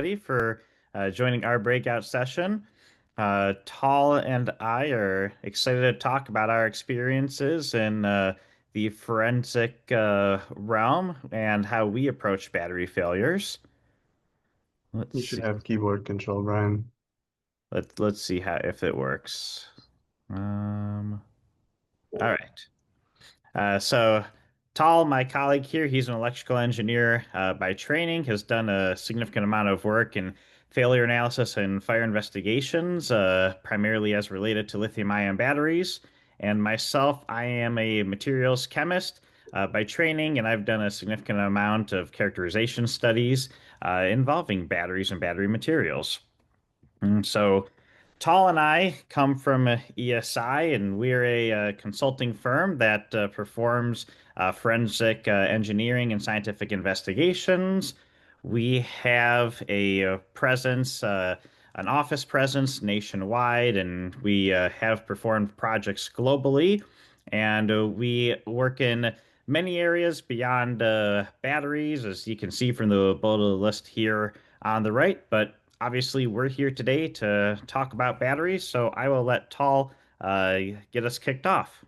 everybody, for joining our breakout session. Tall and I are excited to talk about our experiences in the forensic realm and how we approach battery failures. Let's You should see. have keyboard control, Brian. Let's see how if it works. Um, all right. So Tal, my colleague here, he's an electrical engineer by training, has done a significant amount of work in failure analysis and fire investigations, primarily as related to lithium-ion batteries. And myself, I am a materials chemist by training, and I've done a significant amount of characterization studies involving batteries and battery materials. So Tall and I come from ESI, and we're a consulting firm that performs forensic engineering and scientific investigations. We have a presence, an office presence nationwide, and we have performed projects globally. And we work in many areas beyond batteries, as you can see from the bullet list here on the right. But obviously, we're here today to talk about batteries, so I will let Tall get us kicked off.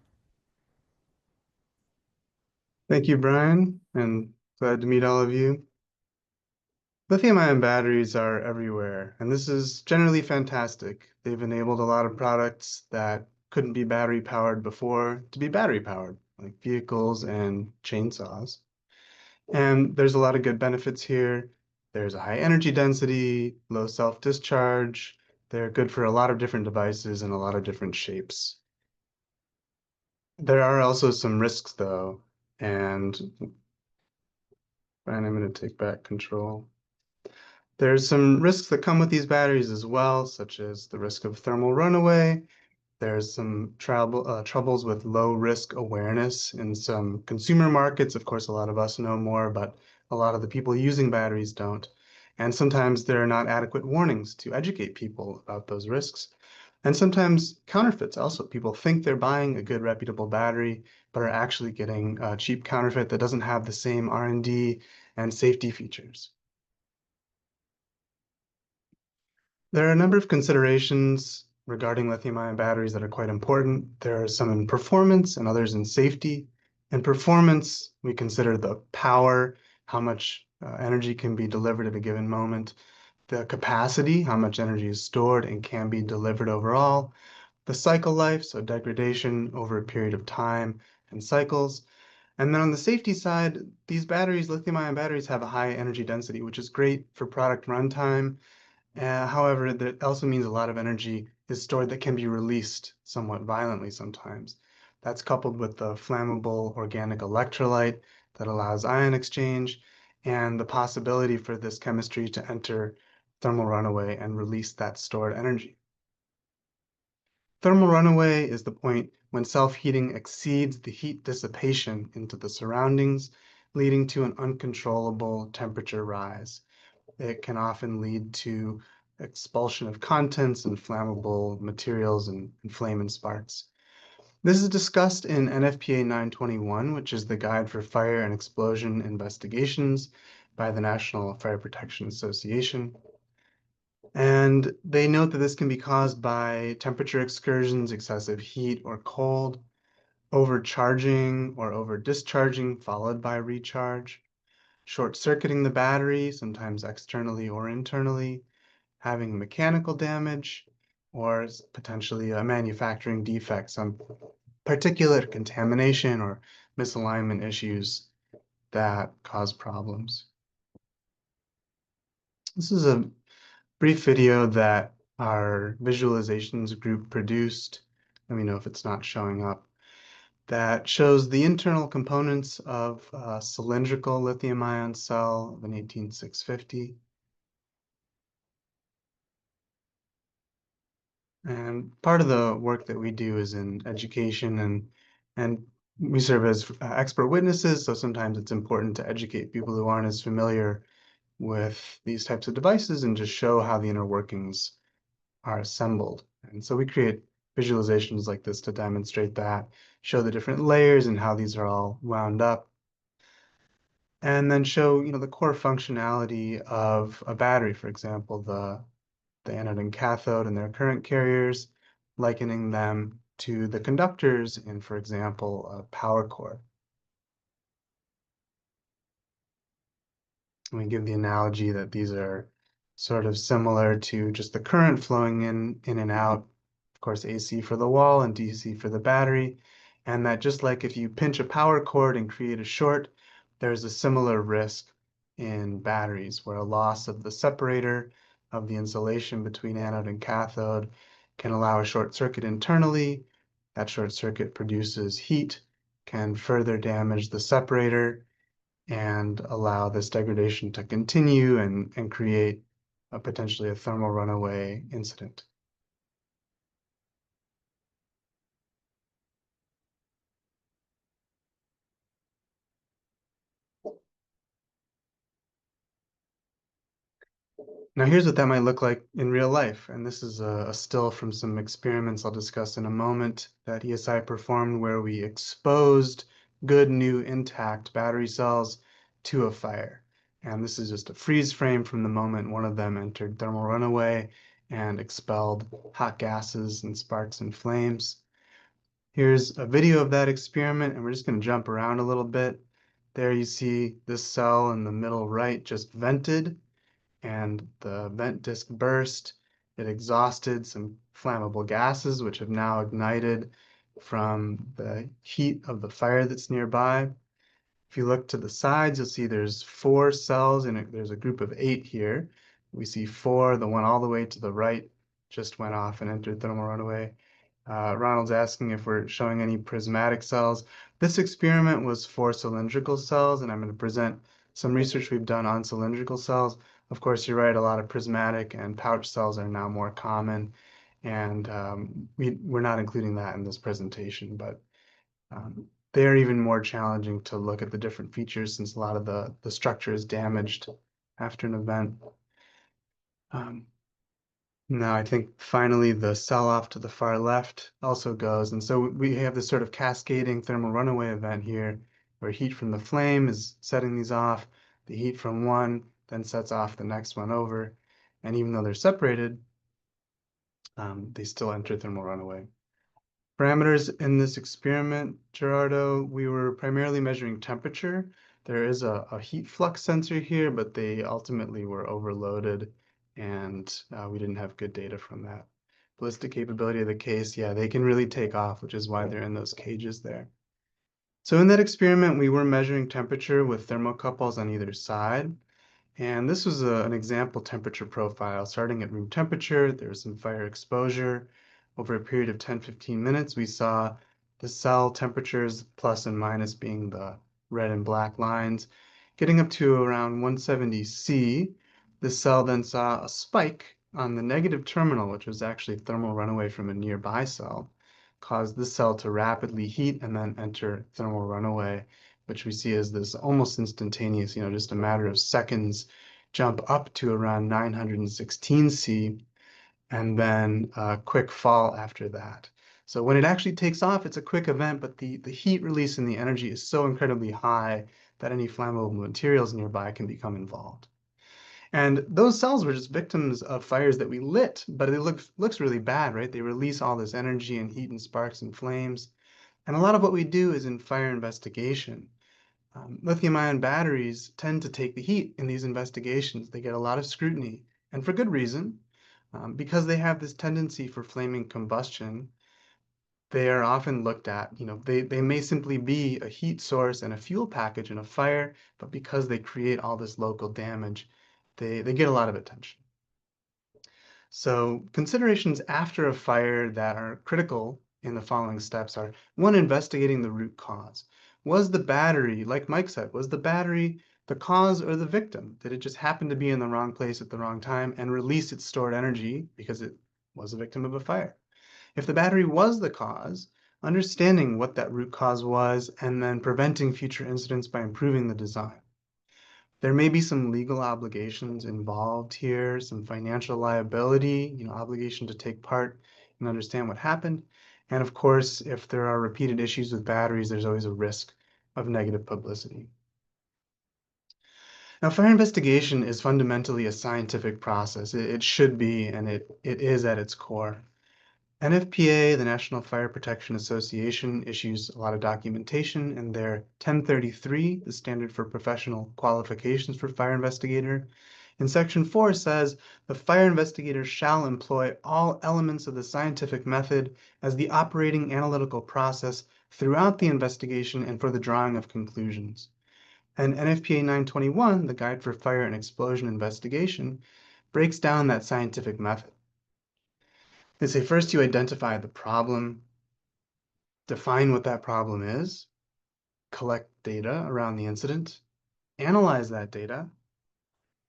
Thank you, Brian, and glad to meet all of you. Lithium-ion batteries are everywhere, and this is generally fantastic. They've enabled a lot of products that couldn't be battery powered before to be battery powered, like vehicles and chainsaws. And there's a lot of good benefits here. There's a high energy density, low self-discharge. They're good for a lot of different devices and a lot of different shapes. There are also some risks, though, and I'm going to take back control. There's some risks that come with these batteries as well, such as the risk of thermal runaway. There's some troubles with low risk awareness in some consumer markets. Of course, a lot of us know more, but a lot of the people using batteries don't. And sometimes there are not adequate warnings to educate people about those risks. And sometimes counterfeits also. People think they're buying a good reputable battery, but are actually getting a cheap counterfeit that doesn't have the same R&D and safety features. There are a number of considerations regarding lithium-ion batteries that are quite important. There are some in performance and others in safety. In performance, we consider the power, how much energy can be delivered at a given moment, the capacity, how much energy is stored and can be delivered overall, the cycle life, so degradation over a period of time and cycles. And then on the safety side, these batteries, lithium-ion batteries, have a high energy density, which is great for product runtime. However, that also means a lot of energy is stored that can be released somewhat violently sometimes. That's coupled with the flammable organic electrolyte that allows ion exchange and the possibility for this chemistry to enter thermal runaway and release that stored energy. Thermal runaway is the point when self-heating exceeds the heat dissipation into the surroundings, leading to an uncontrollable temperature rise. It can often lead to expulsion of contents and flammable materials and flame and sparks. This is discussed in NFPA 921, which is the Guide for Fire and Explosion Investigations by the National Fire Protection Association. And they note that this can be caused by temperature excursions, excessive heat or cold, overcharging or over discharging followed by recharge, short-circuiting the battery, sometimes externally or internally, having mechanical damage, or potentially a manufacturing defect, some particulate contamination or misalignment issues that cause problems. This is a brief video that our visualizations group produced. Let me know if it's not showing up. That shows the internal components of a cylindrical lithium-ion cell of an 18650. And part of the work that we do is in education, and we serve as expert witnesses, so sometimes it's important to educate people who aren't as familiar with these types of devices and just show how the inner workings are assembled. And so we create visualizations like this to demonstrate that, show the different layers and how these are all wound up. and then show, the core functionality of a battery, for example, the anode and cathode and their current carriers, likening them to the conductors in, for example, a power cord. We give the analogy that these are sort of similar to just the current flowing in and out, of course, AC for the wall and DC for the battery, and that just like if you pinch a power cord and create a short, there's a similar risk in batteries where a loss of the separator of the insulation between anode and cathode can allow a short circuit internally. That short circuit produces heat, can further damage the separator, and allow this degradation to continue and create potentially a thermal runaway incident. Now here's what that might look like in real life. And this is a still from some experiments I'll discuss in a moment that ESI performed where we exposed good, new, intact battery cells to a fire. And this is just a freeze frame from the moment one of them entered thermal runaway and expelled hot gases and sparks and flames. Here's a video of that experiment, and we're just going to jump around a little bit. There you see this cell in the middle right just vented, and the vent disc burst. It exhausted some flammable gases, which have now ignited from the heat of the fire that's nearby. If you look to the sides, you'll see there's 4 cells, and there's a group of 8 here. We see 4, the one all the way to the right just went off and entered thermal runaway. Ronald's asking if we're showing any prismatic cells. This experiment was for cylindrical cells, and I'm going to present some research we've done on cylindrical cells. Of course, you're right, a lot of prismatic and pouch cells are now more common, and we're not including that in this presentation, but they're even more challenging to look at the different features since a lot of the structure is damaged after an event. Now, I think finally the cell off to the far left also goes. And so we have this sort of cascading thermal runaway event here where heat from the flame is setting these off. The heat from one then sets off the next one over. And even though they're separated, they still enter thermal runaway. Parameters in this experiment, Gerardo, we were primarily measuring temperature. There is a heat flux sensor here, but they ultimately were overloaded and we didn't have good data from that. Ballistic capability of the case, yeah, they can really take off, which is why they're in those cages there. So in that experiment, we were measuring temperature with thermocouples on either side. And this was an example temperature profile. Starting at room temperature, there was some fire exposure. Over a period of 10-15 minutes, we saw the cell temperatures, plus and minus being the red and black lines, getting up to around 170 C. The cell then saw a spike on the negative terminal, which was actually thermal runaway from a nearby cell, caused this cell to rapidly heat and then enter thermal runaway, which we see as this almost instantaneous, just a matter of seconds, jump up to around 916 C, and then a quick fall after that. So when it actually takes off, it's a quick event, but the heat release and the energy is so incredibly high that any flammable materials nearby can become involved. And those cells were just victims of fires that we lit, but it looks really bad, right? They release all this energy and heat and sparks and flames. And a lot of what we do is in fire investigation. Lithium-ion batteries tend to take the heat in these investigations. They get a lot of scrutiny, and for good reason, because they have this tendency for flaming combustion. They are often looked at, they may simply be a heat source and a fuel package in a fire, but because they create all this local damage, they get a lot of attention. So considerations after a fire that are critical in the following steps are: one, investigating the root cause. Was the battery, like Mike said, was the battery the cause or the victim? Did it just happen to be in the wrong place at the wrong time and release its stored energy because it was a victim of a fire? If the battery was the cause, understanding what that root cause was and then preventing future incidents by improving the design. There may be some legal obligations involved here, some financial liability, obligation to take part and understand what happened. And of course, if there are repeated issues with batteries, there's always a risk of negative publicity. Now, fire investigation is fundamentally a scientific process. It should be, and it is at its core. NFPA, the National Fire Protection Association, issues a lot of documentation in their 1033, the standard for professional qualifications for fire investigator. In section 4 says, the fire investigator shall employ all elements of the scientific method as the operating analytical process throughout the investigation and for the drawing of conclusions. And NFPA 921, the Guide for Fire and Explosion Investigation, breaks down that scientific method. They say first you identify the problem, define what that problem is, collect data around the incident, analyze that data,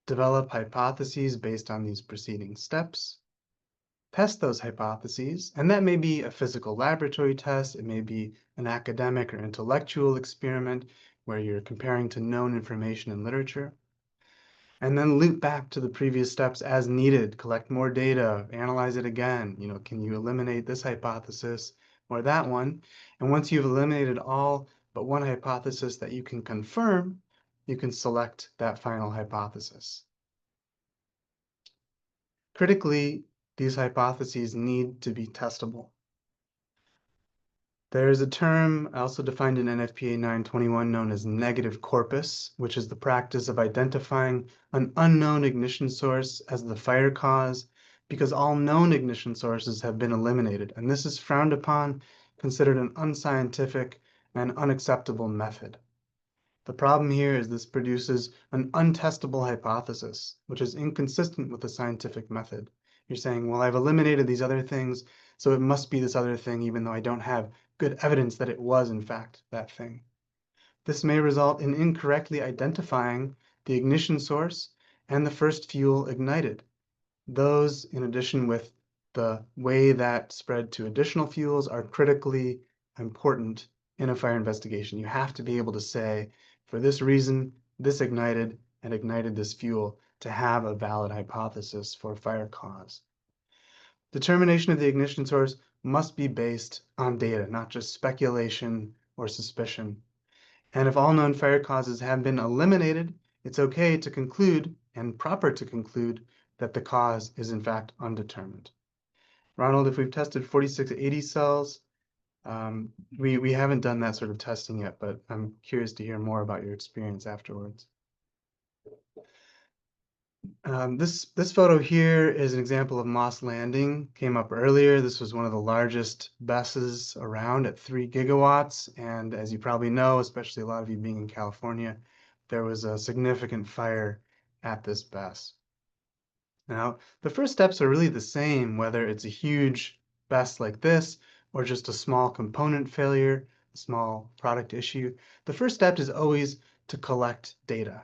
develop hypotheses based on these preceding steps, test those hypotheses, and that may be a physical laboratory test, it may be an academic or intellectual experiment where you're comparing to known information in literature, and then loop back to the previous steps as needed, collect more data, analyze it again. Can you eliminate this hypothesis or that one? And once you've eliminated all but one hypothesis that you can confirm, you can select that final hypothesis. Critically, these hypotheses need to be testable. There is a term also defined in NFPA 921 known as negative corpus, which is the practice of identifying an unknown ignition source as the fire cause because all known ignition sources have been eliminated, and this is frowned upon, considered an unscientific and unacceptable method. The problem here is this produces an untestable hypothesis, which is inconsistent with the scientific method. You're saying, well, I've eliminated these other things, so it must be this other thing, even though I don't have good evidence that it was, in fact, that thing. This may result in incorrectly identifying the ignition source and the first fuel ignited. Those, in addition with the way that spread to additional fuels, are critically important in a fire investigation. You have to be able to say, for this reason, this ignited and ignited this fuel to have a valid hypothesis for fire cause. Determination of the ignition source must be based on data, not just speculation or suspicion. And if all known fire causes have been eliminated, it's okay to conclude, and proper to conclude, that the cause is in fact undetermined. Ronald, if we've tested 4680 cells, we haven't done that sort of testing yet, but I'm curious to hear more about your experience afterwards. This photo here is an example of Moss Landing. Came up earlier. This was one of the largest BESSes around at 3 gigawatts. And as you probably know, especially a lot of you being in California, there was a significant fire at this BESS. Now, the first steps are really the same, whether it's a huge BESS like this or just a small component failure, a small product issue. The first step is always to collect data.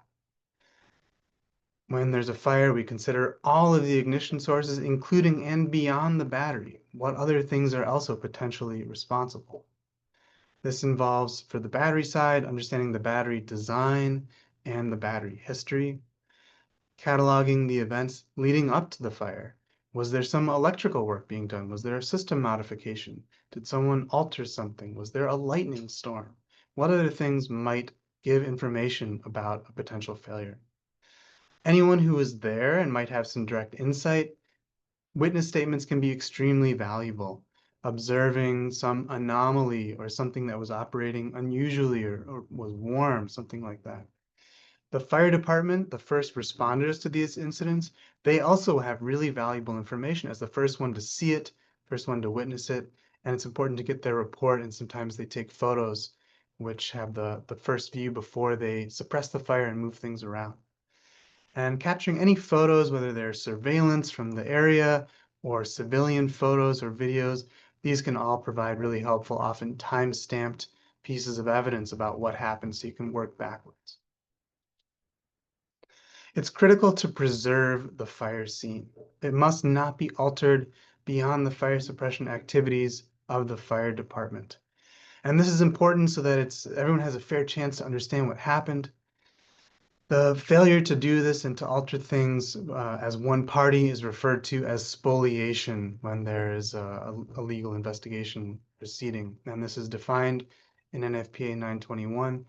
When there's a fire, we consider all of the ignition sources, including and beyond the battery. What other things are also potentially responsible? This involves, for the battery side, understanding the battery design and the battery history, cataloging the events leading up to the fire. Was there some electrical work being done? Was there a system modification? Did someone alter something? Was there a lightning storm? What other things might give information about a potential failure? Anyone who was there and might have some direct insight, witness statements can be extremely valuable. Observing some anomaly or something that was operating unusually or was warm, something like that. The fire department, the first responders to these incidents, they also have really valuable information as the first one to see it, first one to witness it, and it's important to get their report, and sometimes they take photos which have the first view before they suppress the fire and move things around. And capturing any photos, whether they're surveillance from the area or civilian photos or videos, these can all provide really helpful, often time-stamped pieces of evidence about what happened so you can work backwards. It's critical to preserve the fire scene. It must not be altered beyond the fire suppression activities of the fire department. And this is important so that everyone has a fair chance to understand what happened. The failure to do this and to alter things as one party is referred to as spoliation when there is a legal investigation proceeding. And this is defined in NFPA 921.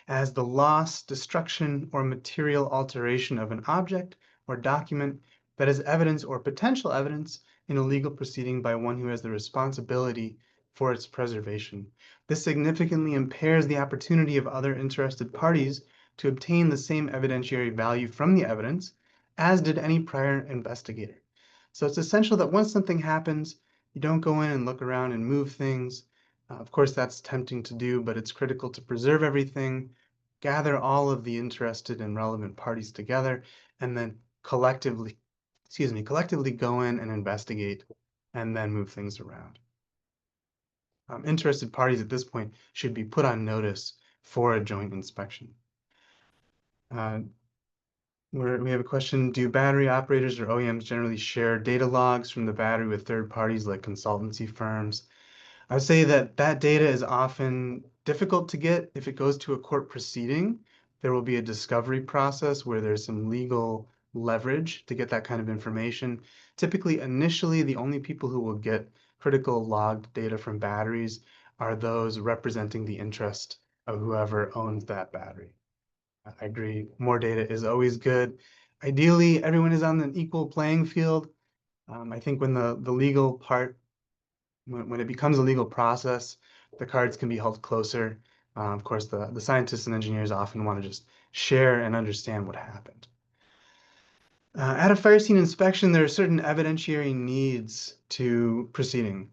as the loss, destruction, or material alteration of an object or document that is evidence or potential evidence in a legal proceeding by one who has the responsibility for its preservation. This significantly impairs the opportunity of other interested parties to obtain the same evidentiary value from the evidence as did any prior investigator. So it's essential that once something happens, you don't go in and look around and move things. Of course, that's tempting to do, but it's critical to preserve everything, gather all of the interested and relevant parties together, and then collectively go in and investigate and then move things around. Interested parties at this point should be put on notice for a joint inspection. Uh, we have a question, do battery operators or OEMs generally share data logs from the battery with third parties like consultancy firms? I would say that that data is often difficult to get. If it goes to a court proceeding, there will be a discovery process where there's some legal leverage to get that kind of information. Typically, initially, the only people who will get critical logged data from batteries are those representing the interest of whoever owns that battery. I agree, more data is always good. Ideally, everyone is on an equal playing field. I think when the legal part when it becomes a legal process, the cards can be held closer. Of course, the scientists and engineers often want to just share and understand what happened. At a fire scene inspection, there are certain evidentiary needs to proceeding.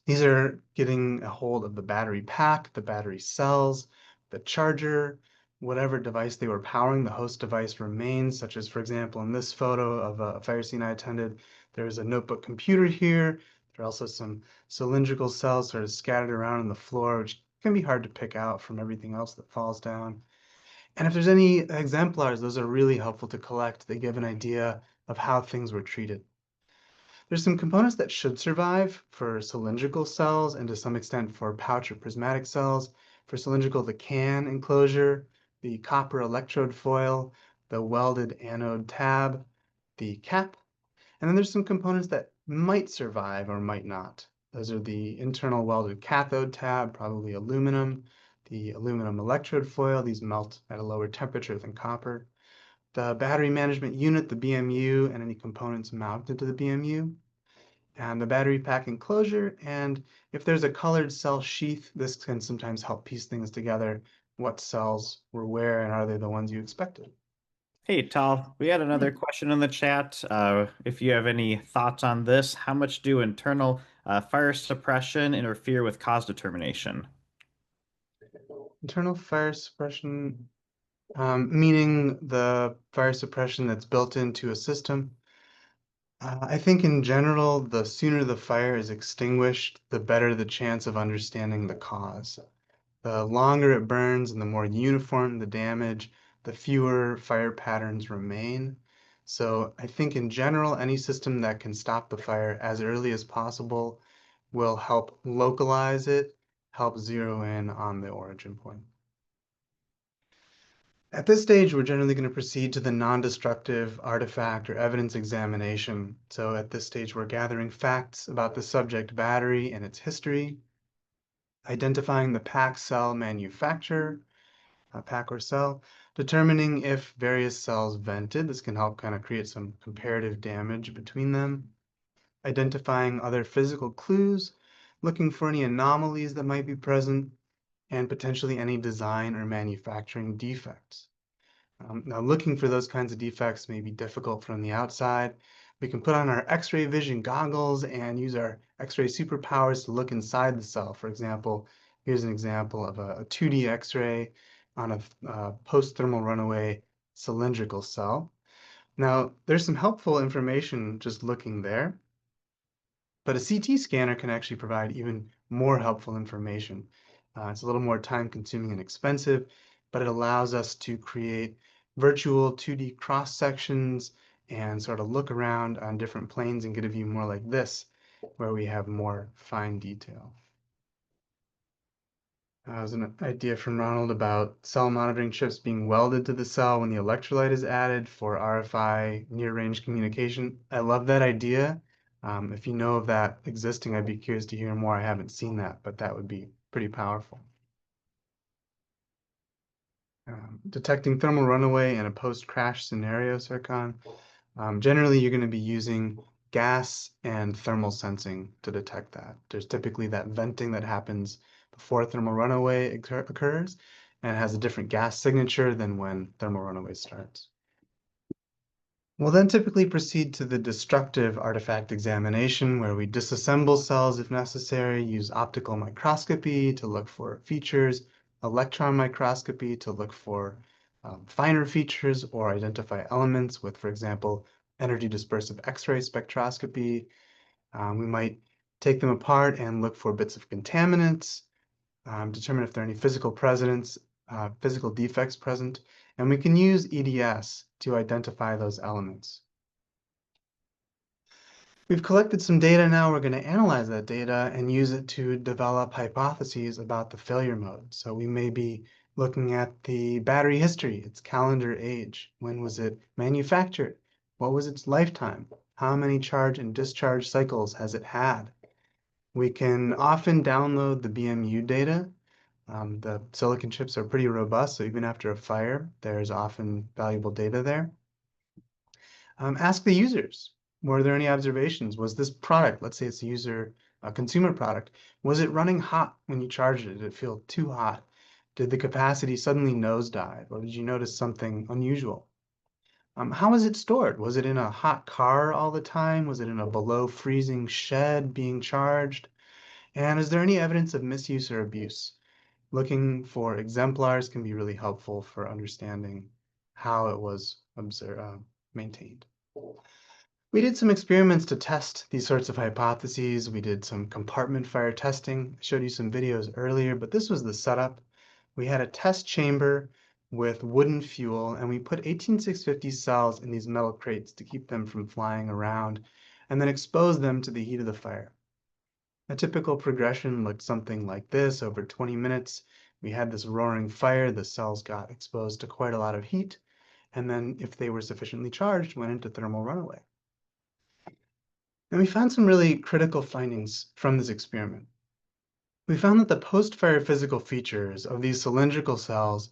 These are getting a hold of the battery pack, the battery cells, the charger, whatever device they were powering, the host device remains, such as, for example, in this photo of a fire scene I attended, there's a notebook computer here. There are also some cylindrical cells sort of scattered around on the floor, which can be hard to pick out from everything else that falls down. And if there's any exemplars, those are really helpful to collect. They give an idea of how things were treated. There's some components that should survive for cylindrical cells and to some extent for pouch or prismatic cells. For cylindrical, the can enclosure, the copper electrode foil, the welded anode tab, the cap, and then there's some components that might survive or might not. Those are the internal welded cathode tab, probably aluminum, the aluminum electrode foil, these melt at a lower temperature than copper, the battery management unit, the BMU, and any components mounted to the BMU, and the battery pack enclosure. And if there's a colored cell sheath, this can sometimes help piece things together. What cells were where, and are they the ones you expected? Hey, Tal, we had another question in the chat. If you have any thoughts on this, how much do internal fire suppression interfere with cause determination? Internal fire suppression, meaning the fire suppression that's built into a system. I think in general, the sooner the fire is extinguished, the better the chance of understanding the cause. The longer it burns and the more uniform the damage, the fewer fire patterns remain. So I think in general, any system that can stop the fire as early as possible will help localize it, help zero in on the origin point. At this stage, we're generally going to proceed to the non-destructive artifact or evidence examination. So at this stage, we're gathering facts about the subject battery and its history, identifying the pack cell manufacturer, pack or cell, determining if various cells vented. This can help kind of create some comparative damage between them, identifying other physical clues, looking for any anomalies that might be present, and potentially any design or manufacturing defects. Now, looking for those kinds of defects may be difficult from the outside. We can put on our X-ray vision goggles and use our X-ray superpowers to look inside the cell. For example, here's an example of a 2D X-ray on a post-thermal runaway cylindrical cell. Now, there's some helpful information just looking there. But a CT scanner can actually provide even more helpful information. It's a little more time consuming and expensive, but it allows us to create virtual 2D cross sections and sort of look around on different planes and get a view more like this, where we have more fine detail. There's an idea from Ronald about cell monitoring chips being welded to the cell when the electrolyte is added for RFI near-range communication. I love that idea. If you know of that existing, I'd be curious to hear more. I haven't seen that, but that would be pretty powerful. Detecting thermal runaway in a post-crash scenario, Serkan. Generally, you're going to be using gas and thermal sensing to detect that. There's typically that venting that happens before thermal runaway occurs and has a different gas signature than when thermal runaway starts. We'll then typically proceed to the destructive artifact examination, where we disassemble cells if necessary, use optical microscopy to look for features, electron microscopy to look for finer features or identify elements with, for example, energy dispersive X-ray spectroscopy. We might take them apart and look for bits of contaminants, determine if there are any physical defects present, and we can use EDS to identify those elements. We've collected some data now. We're going to analyze that data and use it to develop hypotheses about the failure mode. So we may be looking at the battery history, its calendar age. When was it manufactured? What was its lifetime? How many charge and discharge cycles has it had? We can often download the BMU data. The silicon chips are pretty robust, so even after a fire, there's often valuable data there. Ask the users, were there any observations? Was this product, let's say it's a consumer product, was it running hot when you charged it? Did it feel too hot? Did the capacity suddenly nosedive, or did you notice something unusual? How was it stored? Was it in a hot car all the time? Was it in a below freezing shed being charged? And is there any evidence of misuse or abuse? Looking for exemplars can be really helpful for understanding how it was maintained. We did some experiments to test these sorts of hypotheses. We did some compartment fire testing. I showed you some videos earlier, but this was the setup. We had a test chamber with wooden fuel, and we put 18650 cells in these metal crates to keep them from flying around, and then expose them to the heat of the fire. A typical progression looked something like this. Over 20 minutes, we had this roaring fire. The cells got exposed to quite a lot of heat, and then if they were sufficiently charged, went into thermal runaway. And we found some really critical findings from this experiment. We found that the post-fire physical features of these cylindrical cells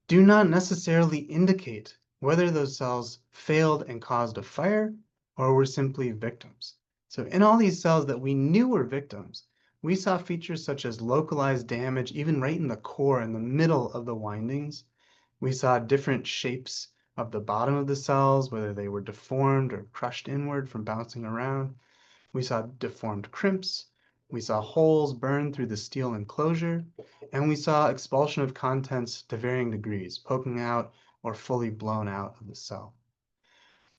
do not necessarily indicate whether those cells failed and caused a fire or were simply victims. So in all these cells that we knew were victims, we saw features such as localized damage, even right in the core, in the middle of the windings. We saw different shapes of the bottom of the cells, whether they were deformed or crushed inward from bouncing around. We saw deformed crimps. We saw holes burned through the steel enclosure. And we saw expulsion of contents to varying degrees, poking out or fully blown out of the cell.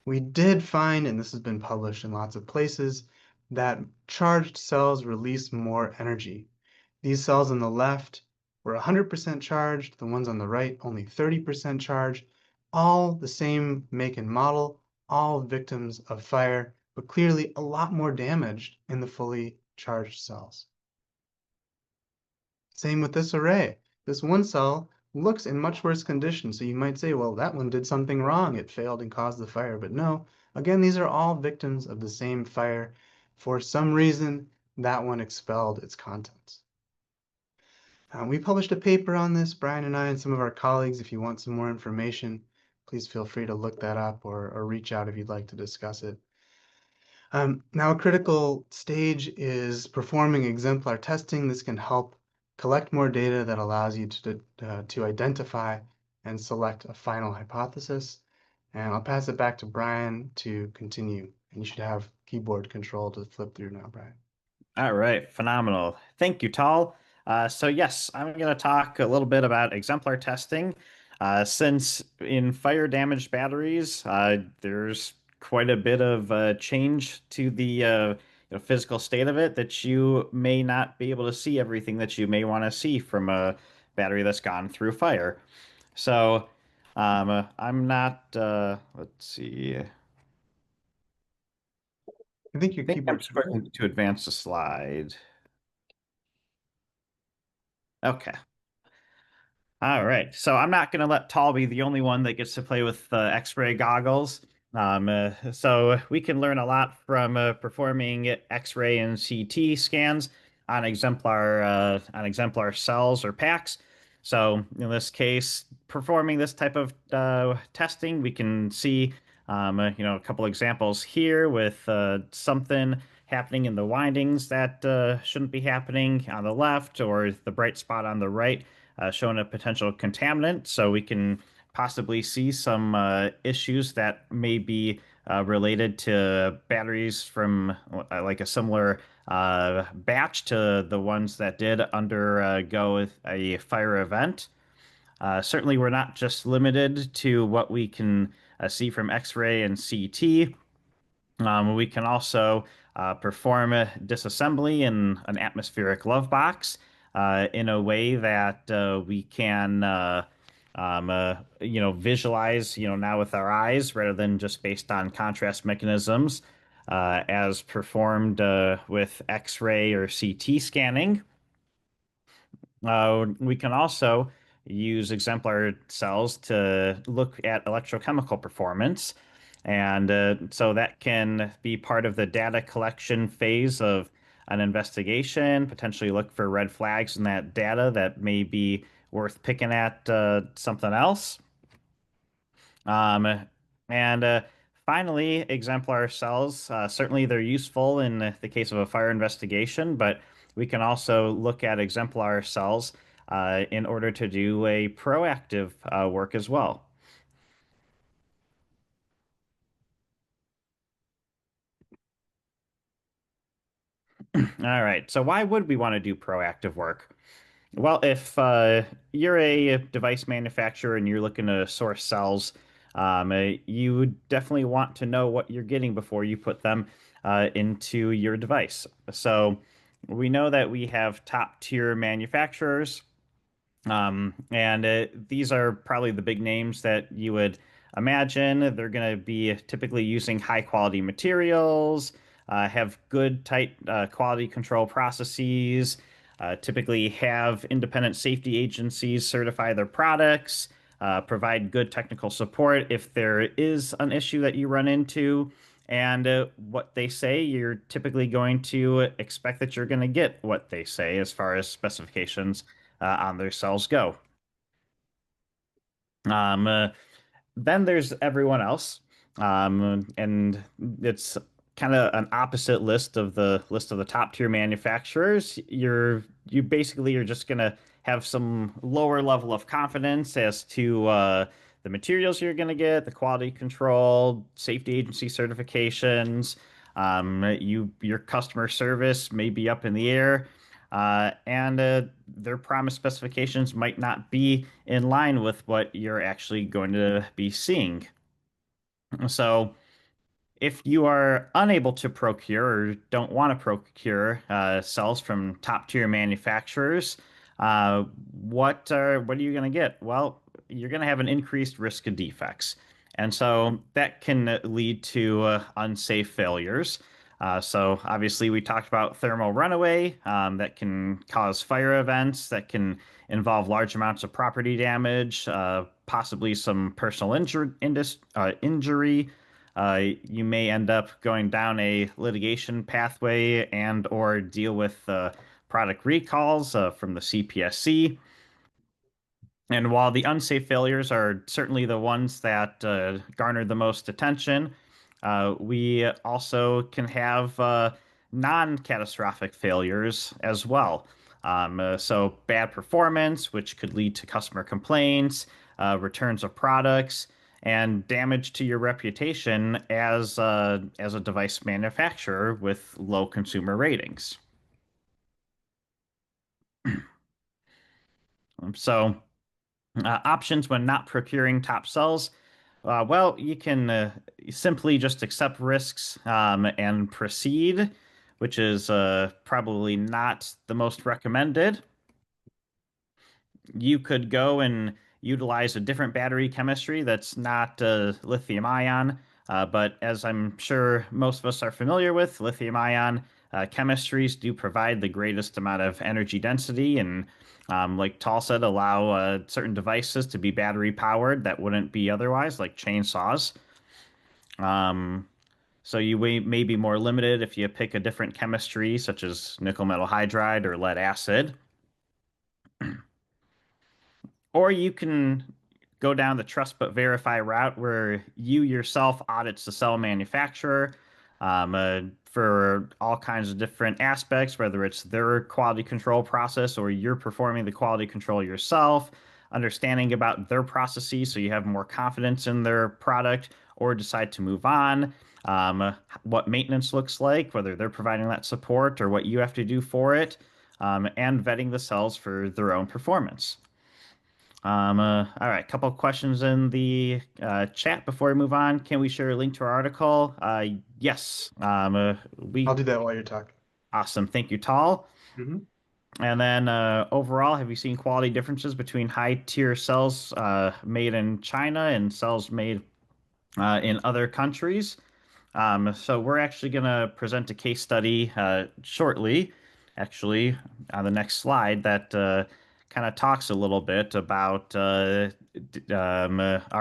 We did find, and this has been published in lots of places, that charged cells release more energy. These cells on the left were 100% charged, the ones on the right only 30% charged, all the same make and model, all victims of fire, but clearly a lot more damaged in the fully charged cells. Same with this array. This one cell looks in much worse condition, so you might say, well, that one did something wrong. It failed and caused the fire. But no, again, these are all victims of the same fire. For some reason, that one expelled its contents. We published a paper on this, Brian and I and some of our colleagues. If you want some more information, please feel free to look that up or reach out if you'd like to discuss it. Now, a critical stage is performing exemplar testing. This can help collect more data that allows you to identify and select a final hypothesis. And I'll pass it back to Brian to continue. And you should have keyboard control to flip through now, Brian. All right, phenomenal. Thank you, Tal. So yes, I'm going to talk a little bit about exemplar testing. Since in fire damaged batteries, there's quite a bit of change to the physical state of it that you may not be able to see everything that you may want to see from a battery that's gone through fire. So I'm not, let's see, I I think your think I'm keyboard control. starting to advance the slide. Okay. All right. So I'm not going to let Tall be the only one that gets to play with X-ray goggles. So we can learn a lot from performing X-ray and CT scans on exemplar cells or packs. So in this case, performing this type of testing, we can see a couple examples here with something happening in the windings that shouldn't be happening on the left, or the bright spot on the right showing a potential contaminant. So we can possibly see some issues that may be related to batteries from like a similar batch to the ones that did undergo a fire event. Certainly, we're not just limited to what we can see from X-ray and CT. We can also perform a disassembly in an atmospheric glove box in a way that we can, visualize, now with our eyes rather than just based on contrast mechanisms as performed with X-ray or CT scanning. We can also use exemplar cells to look at electrochemical performance. And so that can be part of the data collection phase of an investigation, potentially look for red flags in that data that may be worth picking at something else. Um, and finally, exemplar cells, certainly they're useful in the case of a fire investigation, but we can also look at exemplar cells in order to do a proactive work as well. All right, so why would we want to do proactive work? Well, if you're a device manufacturer and you're looking to source cells, you would definitely want to know what you're getting before you put them into your device. So we know that we have top tier manufacturers and these are probably the big names that you would imagine. They're going to be typically using high quality materials, have good, tight quality control processes, typically have independent safety agencies certify their products, provide good technical support if there is an issue that you run into. And what they say, you're typically going to expect that you're going to get what they say as far as specifications on their cells go. Um, uh, then there's everyone else, and it's kind of an opposite list of the top tier manufacturers. You basically are just gonna have some lower level of confidence as to the materials you're gonna get, the quality control, safety agency certifications. Your customer service may be up in the air. And their promised specifications might not be in line with what you're actually going to be seeing. So, if you are unable to procure or don't want to procure cells from top tier manufacturers, what are you going to get? Well, you're going to have an increased risk of defects, and so that can lead to unsafe failures. So obviously, we talked about thermal runaway that can cause fire events that can involve large amounts of property damage, possibly some personal injury. You may end up going down a litigation pathway and or deal with product recalls from the CPSC. And while the unsafe failures are certainly the ones that garner the most attention, we also can have non-catastrophic failures as well. So bad performance, which could lead to customer complaints, returns of products, and damage to your reputation as a device manufacturer with low consumer ratings. So options when not procuring top cells. Well, you can simply just accept risks and proceed, which is probably not the most recommended. You could go and utilize a different battery chemistry that's not lithium ion. But as I'm sure most of us are familiar with, lithium ion chemistries do provide the greatest amount of energy density. And like Tal said, allow certain devices to be battery powered that wouldn't be otherwise, like chainsaws. Um, so you may be more limited if you pick a different chemistry, such as nickel metal hydride or lead acid. Or you can go down the trust but verify route where you yourself audits the cell manufacturer for all kinds of different aspects, whether it's their quality control process or you're performing the quality control yourself, understanding about their processes so you have more confidence in their product, or decide to move on. What maintenance looks like, whether they're providing that support or what you have to do for it, and vetting the cells for their own performance. All right, couple of questions in the chat before we move on. Can we share a link to our article? Yes. I'll We do that while you're talking. Awesome. Thank you, Tal. Hmm. And then overall, have you seen quality differences between high tier cells made in China and cells made in other countries? So we're actually going to present a case study shortly, actually, on the next slide that kind of talks a little bit about our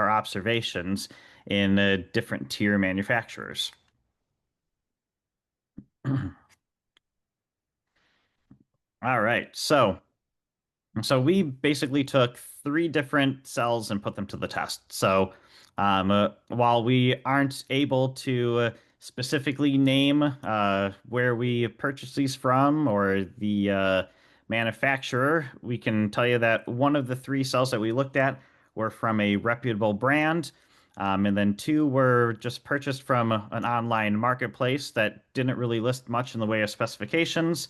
observations in different tier manufacturers. All right, so we basically took three different cells and put them to the test. So while we aren't able to specifically name where we purchased these from or the manufacturer, we can tell you that one of the three cells that we looked at were from a reputable brand. And then two were just purchased from an online marketplace that didn't really list much in the way of specifications.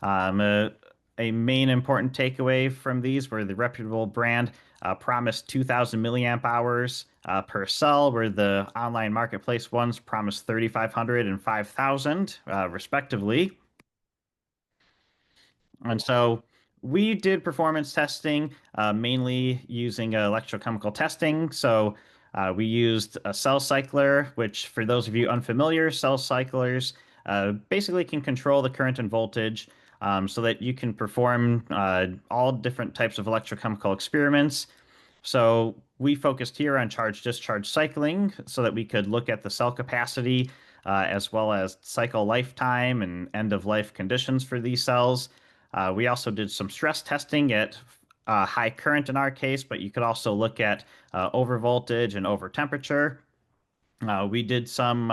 Um, uh, a main important takeaway from these were the reputable brand promised 2,000 milliamp hours per cell, where the online marketplace ones promised 3,500 and 5,000, respectively. And so we did performance testing mainly using electrochemical testing. So we used a cell cycler, which, for those of you unfamiliar, cell cyclers basically can control the current and voltage so that you can perform all different types of electrochemical experiments. So we focused here on charge-discharge cycling so that we could look at the cell capacity as well as cycle lifetime and end-of-life conditions for these cells. We also did some stress testing at high current in our case, but you could also look at over voltage and over temperature. We did some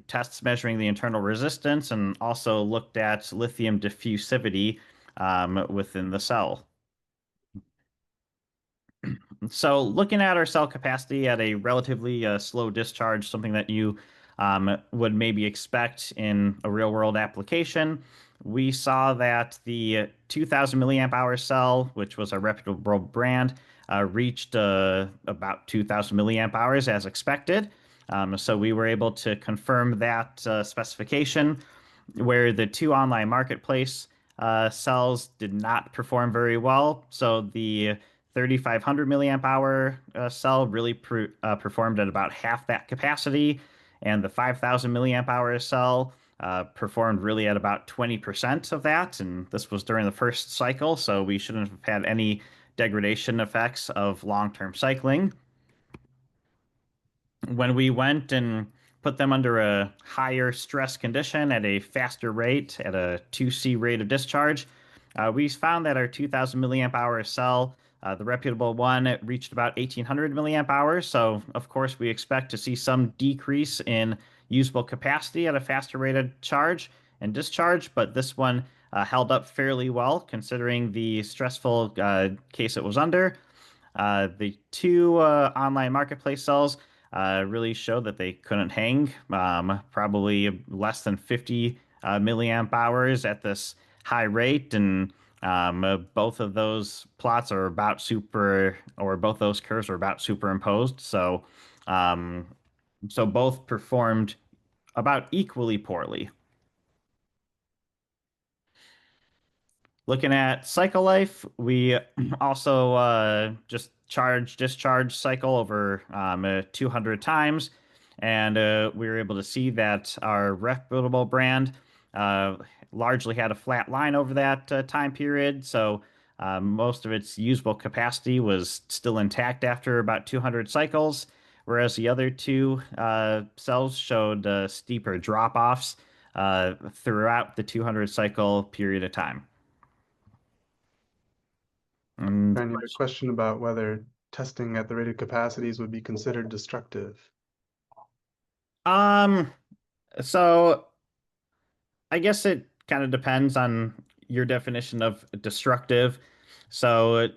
tests measuring the internal resistance and also looked at lithium diffusivity within the cell. So, looking at our cell capacity at a relatively slow discharge, something that you would maybe expect in a real world application, we saw that the 2,000 milliamp hour cell, which was a reputable brand, reached about 2,000 milliamp hours as expected. So, we were able to confirm that specification, where the two online marketplace cells did not perform very well. So the 3,500 milliamp hour cell really performed at about half that capacity, and the 5,000 milliamp hour cell performed really at about 20% of that. And this was during the first cycle, so we shouldn't have had any degradation effects of long-term cycling. When we went and put them under a higher stress condition at a faster rate, at a 2C rate of discharge, we found that our 2,000 milliamp hour cell, the reputable one, it reached about 1,800 milliamp hours. So, of course, we expect to see some decrease in usable capacity at a faster rate of charge and discharge, but this one held up fairly well considering the stressful case it was under. The two online marketplace cells really showed that they couldn't hang, probably less than 50 milliamp hours at this high rate. And both of those plots are about super, or both those curves are about superimposed. Um, so both performed about equally poorly. Looking at cycle life, we also just charge discharge cycle over 200 times, and we were able to see that our reputable brand uh, largely had a flat line over that time period. So most of its usable capacity was still intact after about 200 cycles, whereas the other two cells showed steeper drop-offs throughout the 200 cycle period of time. And Bernie, the question about whether testing at the rated capacities would be considered destructive. um, so I guess it kind of depends on your definition of destructive. So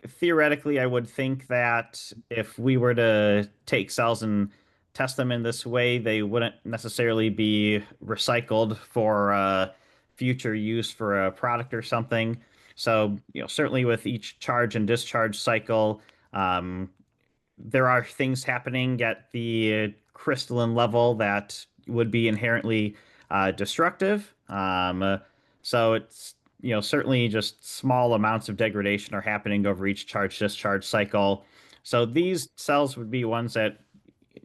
theoretically, I would think that if we were to take cells and test them in this way, they wouldn't necessarily be recycled for future use for a product or something. So, certainly with each charge and discharge cycle, um, there are things happening at the crystalline level that would be inherently destructive. So it's certainly just small amounts of degradation are happening over each charge discharge cycle. So these cells would be ones that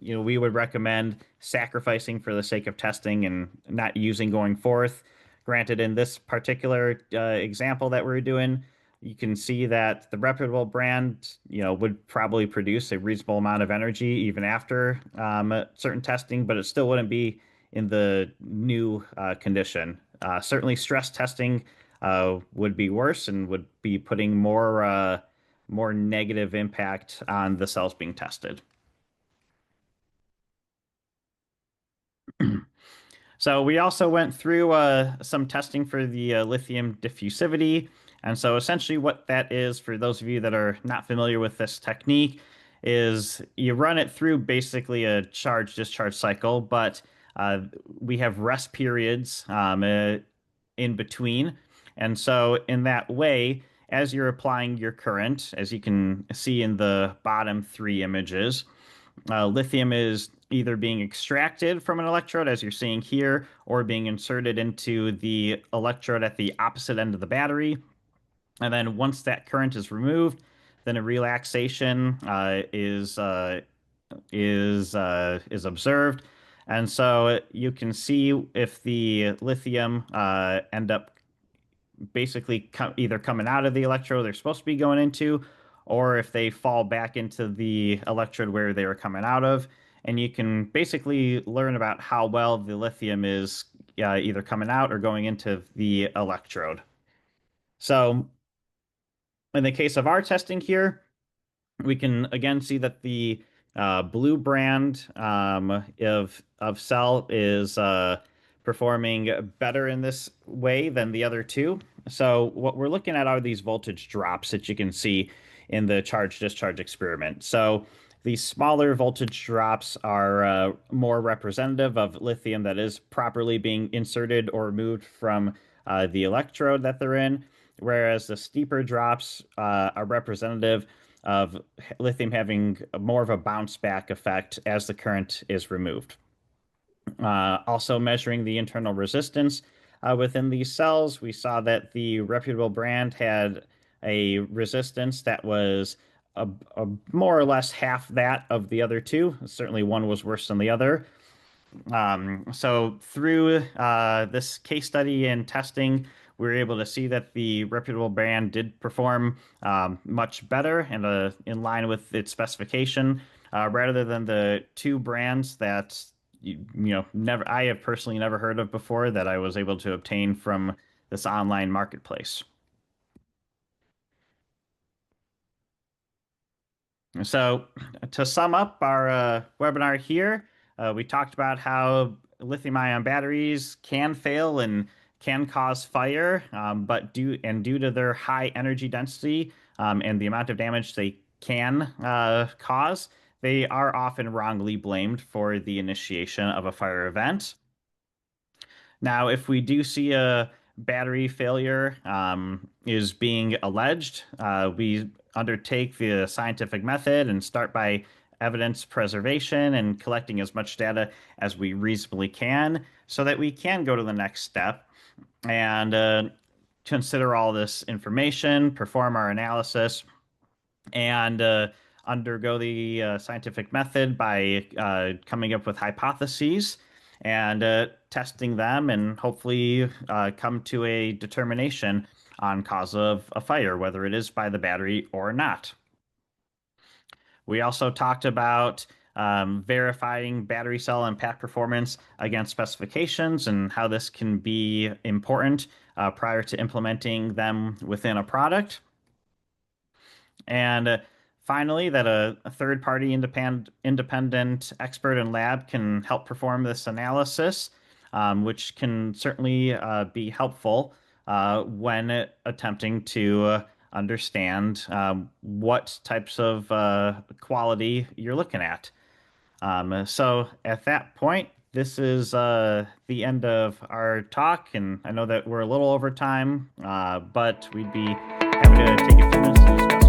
we would recommend sacrificing for the sake of testing and not using going forth. Granted, in this particular example that we're doing, you can see that the reputable brand, would probably produce a reasonable amount of energy even after certain testing, but it still wouldn't be in the new condition. Certainly, stress testing would be worse and would be putting more negative impact on the cells being tested. So we also went through some testing for the lithium diffusivity. And so essentially what that is, for those of you that are not familiar with this technique, is you run it through basically a charge discharge cycle, but we have rest periods in between. And so in that way, as you're applying your current, as you can see in the bottom three images, lithium is either being extracted from an electrode, as you're seeing here, or being inserted into the electrode at the opposite end of the battery. And then once that current is removed, then a relaxation is observed. And so you can see if the lithium end up basically either coming out of the electrode they're supposed to be going into, or if they fall back into the electrode where they were coming out of. And you can basically learn about how well the lithium is either coming out or going into the electrode. So, in the case of our testing here, we can again see that the blue brand of cell is performing better in this way than the other two. So what we're looking at are these voltage drops that you can see in the charge discharge experiment. So these smaller voltage drops are more representative of lithium that is properly being inserted or removed from the electrode that they're in, whereas the steeper drops are representative of lithium having more of a bounce back effect as the current is removed. Also measuring the internal resistance within these cells, we saw that the reputable brand had a resistance that was a more or less half that of the other two. Certainly one was worse than the other. So through this case study and testing, we were able to see that the reputable brand did perform much better and in line with its specification, rather than the two brands that never I have personally never heard of before that I was able to obtain from this online marketplace. So, to sum up our webinar here, we talked about how lithium-ion batteries can fail and can cause fire, but due to their high energy density and the amount of damage they can cause, they are often wrongly blamed for the initiation of a fire event. Now, if we do see a battery failure is being alleged, we undertake the scientific method and start by evidence preservation and collecting as much data as we reasonably can so that we can go to the next step and consider all this information, perform our analysis, and undergo the scientific method by coming up with hypotheses and testing them and hopefully come to a determination on cause of a fire, whether it is by the battery or not. We also talked about verifying battery cell and pack performance against specifications and how this can be important prior to implementing them within a product. And finally, that a third-party independent expert in lab can help perform this analysis, which can certainly be helpful when attempting to understand what types of quality you're looking at. So at that point, this is the end of our talk, and I know that we're a little over time, but we'd be happy to take a few minutes to discuss.